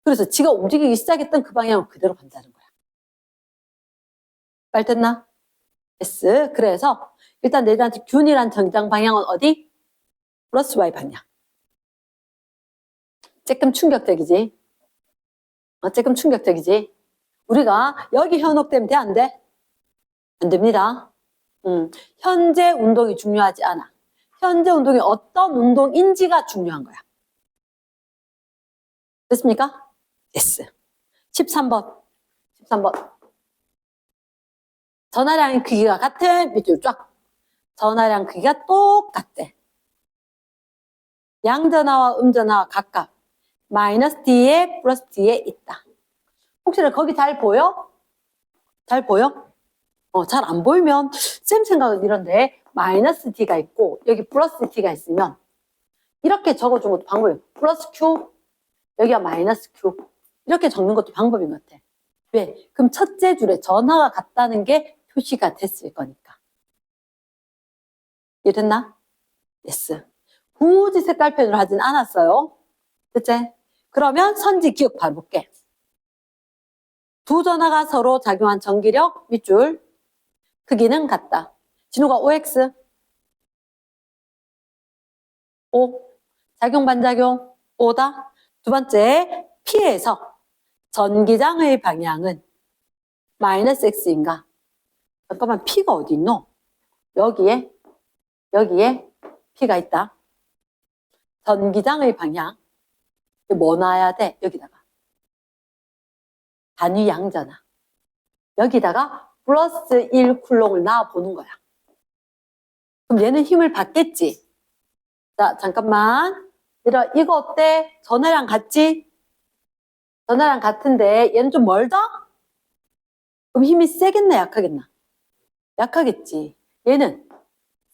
그래서 지가 움직이기 시작했던 그 방향을 그대로 간다는 거야. 말 됐나? S. 그래서 일단 너희들한테 균일한 전기장 방향은 어디? 플러스 Y 방향. 조금 충격적이지? 조금 충격적이지? 우리가 여기 현혹되면 돼, 안 돼? 안 됩니다. 현재 운동이 중요하지 않아. 현재 운동이 어떤 운동인지가 중요한 거야. 됐습니까? yes. 13번. 전하량의 크기가 같은 밑줄 쫙. 전하량 크기가 똑같대. 양전하와 음전하와 각각 마이너스 D에 플러스 D에 있다. 혹시나 거기 잘 보여? 잘 보여? 잘 안 보이면 쌤 생각은 이런데 마이너스 D가 있고 여기 플러스 D가 있으면 이렇게 적어준 것도 방법이에요. 플러스 Q, 여기가 마이너스 Q. 이렇게 적는 것도 방법인 것 같아. 왜? 그럼 첫째 줄에 전하가 같다는 게 표시가 됐을 거니까. 이해됐나? 예스. 굳이 색깔펜으로 하진 않았어요. 됐지? 그러면 선지 기억 바로 볼게. 두 전하가 서로 작용한 전기력 밑줄 크기는 같다. 진우가 OX 5 작용 반작용 5다. 두 번째 P에서 전기장의 방향은 마이너스 X인가? 잠깐만 P가 어디 있노? 여기에 P가 있다. 전기장의 방향 뭐 놔야 돼? 여기다가 단위 양전하 여기다가 플러스 1 쿨롱을 놔보는 거야. 그럼 얘는 힘을 받겠지? 자, 잠깐만. 이거 어때? 전하랑 같지? 전하랑 같은데 얘는 좀 멀다? 그럼 힘이 세겠나 약하겠나? 약하겠지. 얘는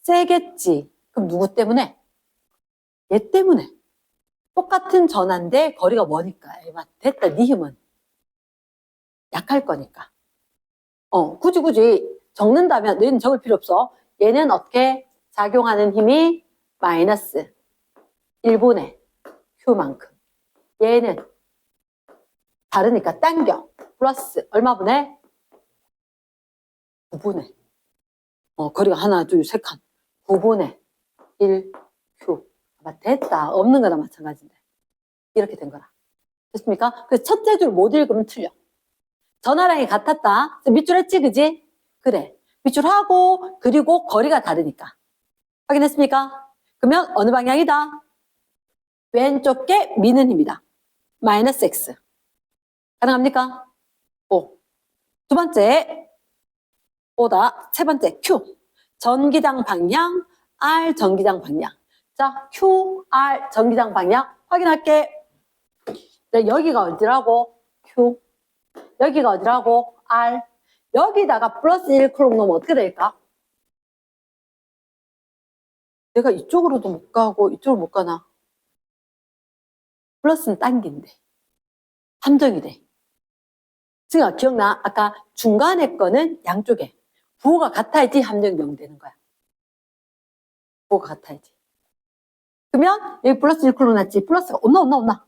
세겠지. 그럼 누구 때문에? 얘 때문에. 똑같은 전하인데 거리가 머니까. 됐다. 네 힘은. 약할 거니까. 굳이 적는다면 얘는 적을 필요 없어. 얘는 어떻게 작용하는 힘이 마이너스 1분의 Q만큼. 얘는 다르니까 당겨. 플러스 얼마분의? 9분의. 거리가 하나, 둘, 세 칸. 9분의 1Q. 됐다. 없는 거나 마찬가지인데. 이렇게 된 거라. 됐습니까? 그래서 첫째 줄 못 읽으면 틀려. 전하량이 같았다. 밑줄 했지, 그지? 그래. 밑줄하고, 그리고 거리가 다르니까. 확인했습니까? 그러면 어느 방향이다? 왼쪽 게 미는 힘이다. 마이너스 X. 가능합니까? 5. 두 번째, 5다. 세 번째, Q. 전기장 방향, R 전기장 방향. 자, Q, R 전기장 방향 확인할게. 여기가 어디라고? Q. 여기가 어디라고? R. 여기다가 플러스 1 쿨롱 넣으면 어떻게 될까? 내가 이쪽으로도 못 가고 이쪽으로 못 가나? 플러스는 당긴대. 함정이 돼. 지금 기억나? 아까 중간에 거는 양쪽에 부호가 같아야지 함정이 명되는 거야. 부호가 같아야지. 그러면 여기 플러스 1 쿨롱 났지? 플러스가 온나.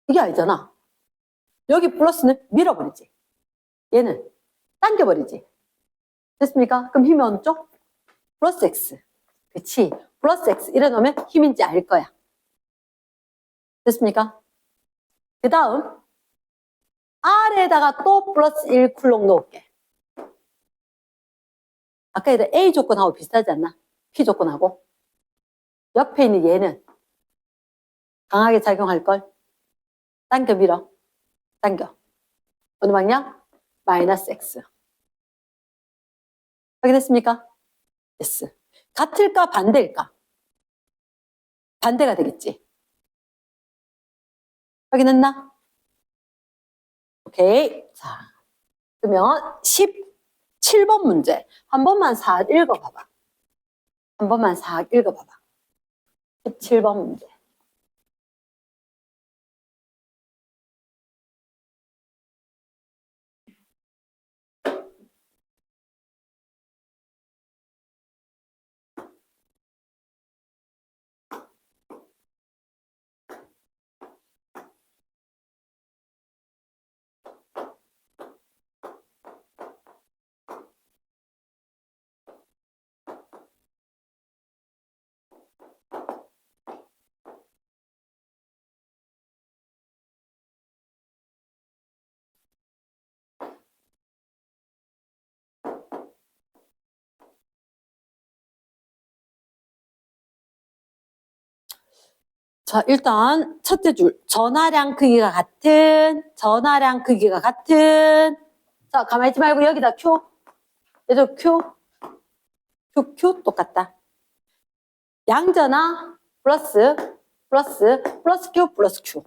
이게 아니잖아. 여기 플러스는 밀어버리지. 얘는 당겨버리지. 됐습니까? 그럼 힘이 어느 쪽? 플러스 X. 그치? 플러스 X 이래 놓으면 힘인지 알 거야. 됐습니까? 그 다음 R에다가 또 플러스 1 쿨롱 넣을게. 아까 얘들 A 조건하고 비슷하지 않나? P 조건하고. 옆에 있는 얘는 강하게 작용할걸? 당겨 밀어. 당겨. 어느 방향? 마이너스 X. 확인했습니까? yes. 같을까 반대일까? 반대가 되겠지. 확인했나? 오케이. 자, 그러면 17번 문제. 한 번만 싹 읽어봐봐. 한 번만 싹 읽어봐봐. 17번 문제. 자, 일단 첫째 줄 전하량 크기가 같은 자, 가만히 있지 말고 여기다 Q 얘도 Q QQ 똑같다. 양전화 플러스 Q 플러스 Q.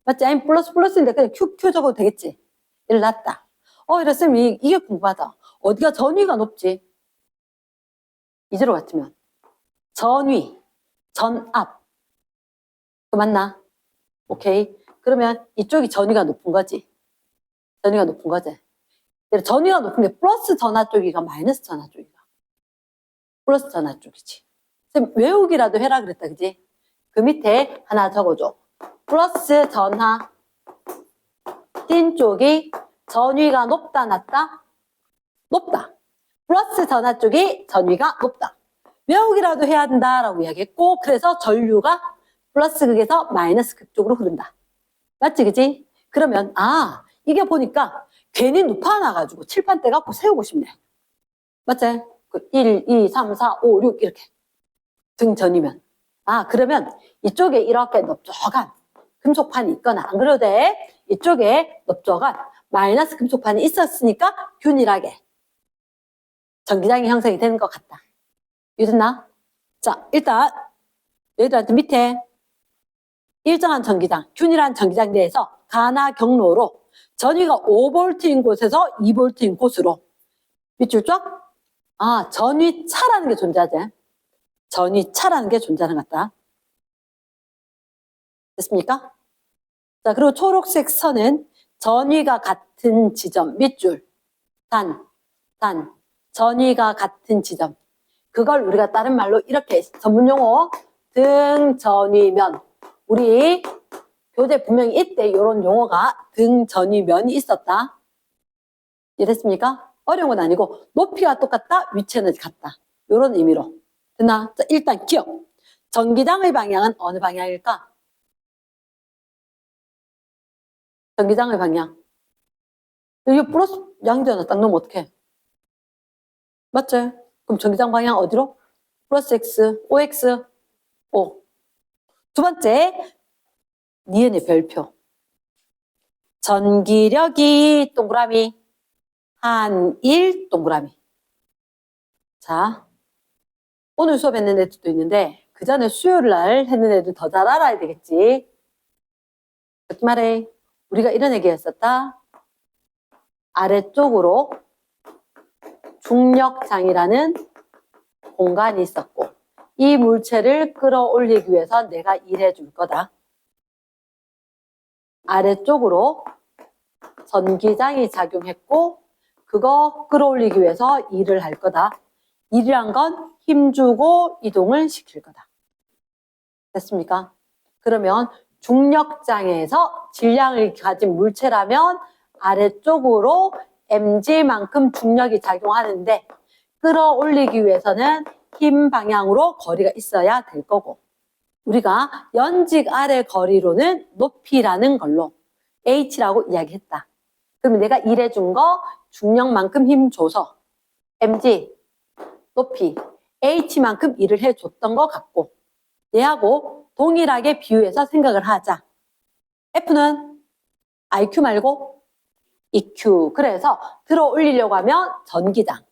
맞지? 아니 플러스인데 그냥 QQ 적어도 되겠지? 이를 놨다. 이랬으면 이게 궁금하다. 어디가 전위가 높지? 이대로 같으면 전위, 전압. 그 맞나? 오케이. 그러면 이쪽이 전위가 높은 거지. 전위가 높은 거지. 전위가 높은 게 플러스 전하 쪽이가 마이너스 전하 쪽이가. 플러스 전하 쪽이지. 쌤 외우기라도 해라 그랬다, 그지? 그 밑에 하나 적어줘. 플러스 전하 띤 쪽이 전위가 높다, 낮다? 높다. 플러스 전하 쪽이 전위가 높다. 외우기라도 해야 된다라고 이야기했고, 그래서 전류가 플러스 극에서 마이너스 극 쪽으로 흐른다. 맞지, 그지? 그러면 이게 보니까 괜히 높아놔가지고 칠판 떼 갖고 세우고 싶네. 맞지? 1, 2, 3, 4, 5, 6 이렇게 등전이면 그러면 이쪽에 이렇게 넓적한 금속판이 있거나 안 그래도 돼. 이쪽에 넓적한 마이너스 금속판이 있었으니까 균일하게 전기장이 형성이 되는 것 같다. 이해됐나? 자, 일단 얘들한테 밑에 일정한 전기장, 균일한 전기장 내에서 가나 경로로 전위가 5V인 곳에서 2V인 곳으로 밑줄 쫙? 전위차라는 게 존재하지. 전위차라는 게 존재하는 것 같다. 됐습니까? 자, 그리고 초록색 선은 전위가 같은 지점, 밑줄, 단, 전위가 같은 지점. 그걸 우리가 다른 말로 이렇게 전문용어 등전위면. 우리 교재 분명히 이때 이런 용어가 등전위면이 있었다. 이해됐습니까? 어려운 건 아니고 높이가 똑같다, 위치는 같다. 이런 의미로. 됐나? 자, 일단 기억. 전기장의 방향은 어느 방향일까? 전기장의 방향. 이게 플러스 양전화 딱 넣으면 어떡해? 맞지? 그럼 전기장 방향 어디로? 플러스 X, OX, O. 두 번째, 니은의 별표. 전기력이 동그라미, 한일 동그라미. 자, 오늘 수업했는 애들도 있는데 그 전에 수요일 날 했는 애들 더 잘 알아야 되겠지. 그렇게 말해. 우리가 이런 얘기 했었다. 아래쪽으로 중력장이라는 공간이 있었고 이 물체를 끌어올리기 위해서 내가 일해 줄 거다. 아래쪽으로 전기장이 작용했고 그거 끌어올리기 위해서 일을 할 거다. 일이란 건 힘주고 이동을 시킬 거다. 됐습니까? 그러면 중력장에서 질량을 가진 물체라면 아래쪽으로 mg만큼 중력이 작용하는데 끌어올리기 위해서는 힘 방향으로 거리가 있어야 될 거고 우리가 연직 아래 거리로는 높이라는 걸로 h라고 이야기했다. 그러면 내가 일해준 거 중력만큼 힘 줘서 mg 높이 h만큼 일을 해줬던 것 같고 얘하고 동일하게 비유해서 생각을 하자. F는 IQ 말고 EQ. 그래서 들어 올리려고 하면 전기장.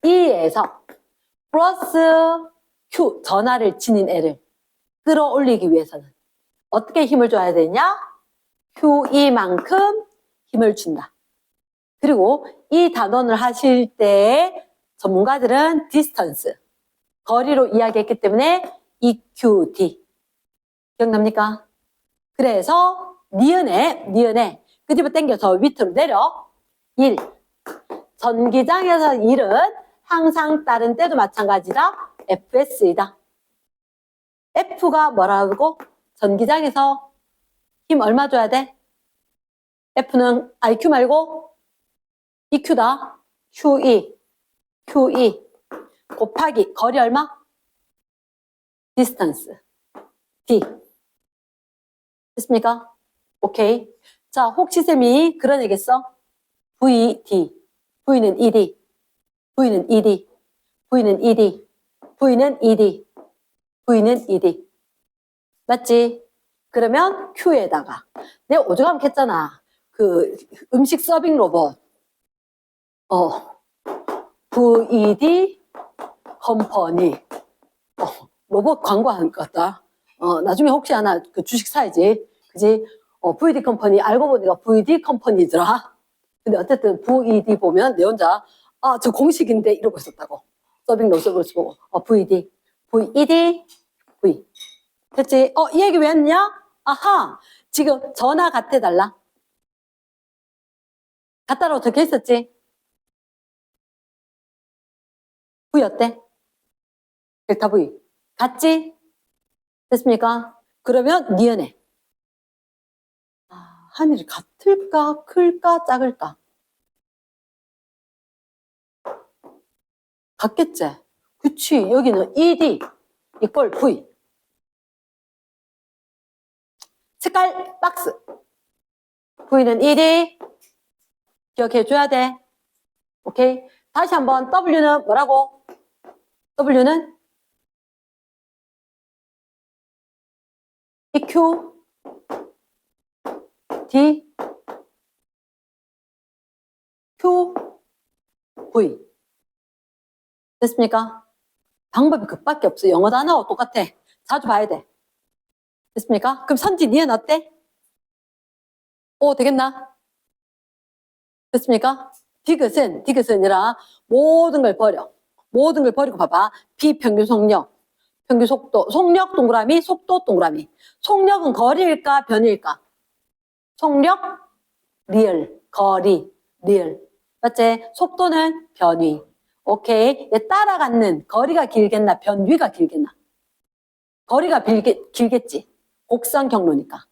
E에서 플러스 Q 전하를 지닌 애를 끌어올리기 위해서는 어떻게 힘을 줘야 되냐? QE만큼 힘을 준다. 그리고 이 단원을 하실 때 전문가들은 디스턴스, 거리로 이야기했기 때문에 EQD. 기억납니까? 그래서 니은에 그 집을 당겨서 밑으로 내려 1. 전기장에서 1은 항상 다른 때도 마찬가지다. FS이다. F가 뭐라고? 전기장에서 힘 얼마 줘야 돼? F는 IQ 말고 EQ다. QE 곱하기 거리 얼마? 디스턴스 D. 됐습니까? 오케이. 자, 혹시 쌤이 그런 얘기했어? VD. V는 ED. V는 ED. V는 ED. V는 ED. V는 ED. 맞지? 그러면 Q에다가 내가 오죽하면 했잖아. 그 음식 서빙 로봇. VED 컴퍼니. 로봇 광고하는 것 같다. 나중에 혹시 하나 그 주식 사야지. 그지? VD 컴퍼니, 알고 보니까 VD 컴퍼니더라. 근데 어쨌든 VD 보면 내 혼자, 저 공식인데 이러고 있었다고. 서빙 로스버스 보고. VD. VED. V. 됐지? 이 얘기 왜 했냐? 아하. 지금 전화 같아 달라. 같다라고 적혀 있었지? V 어때? 델타 V. 같지? 됐습니까? 그러면 니은에. 하늘이 같을까? 클까? 작을까? 같겠지? 그치. 여기는 ED 이퀄 V. 색깔 박스. V는 ED. 기억해줘야 돼. 오케이? 다시 한번 W는 뭐라고? W는 EQ D Q V. 됐습니까? 방법이 그밖에 없어. 영어 단어하고 똑같아. 자주 봐야 돼. 됐습니까? 그럼 선지 니은 어때? 되겠나? 됐습니까? 디귿은 아니라 모든 걸 버려. 모든 걸 버리고 봐봐. 비평균 속력, 평균 속도, 속력 동그라미, 속도 동그라미. 속력은 거리일까 변일까? 속력 리얼, 거리 리얼. 맞지? 속도는 변위. 오케이. 얘 따라가는 거리가 길겠나 변위가 길겠나? 거리가 길겠지. 곡선 경로니까.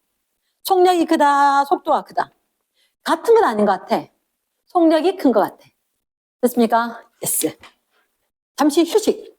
속력이 크다, 속도가 크다. 같은 건 아닌 것 같아. 속력이 큰 것 같아. 됐습니까? 예스. 잠시 휴식.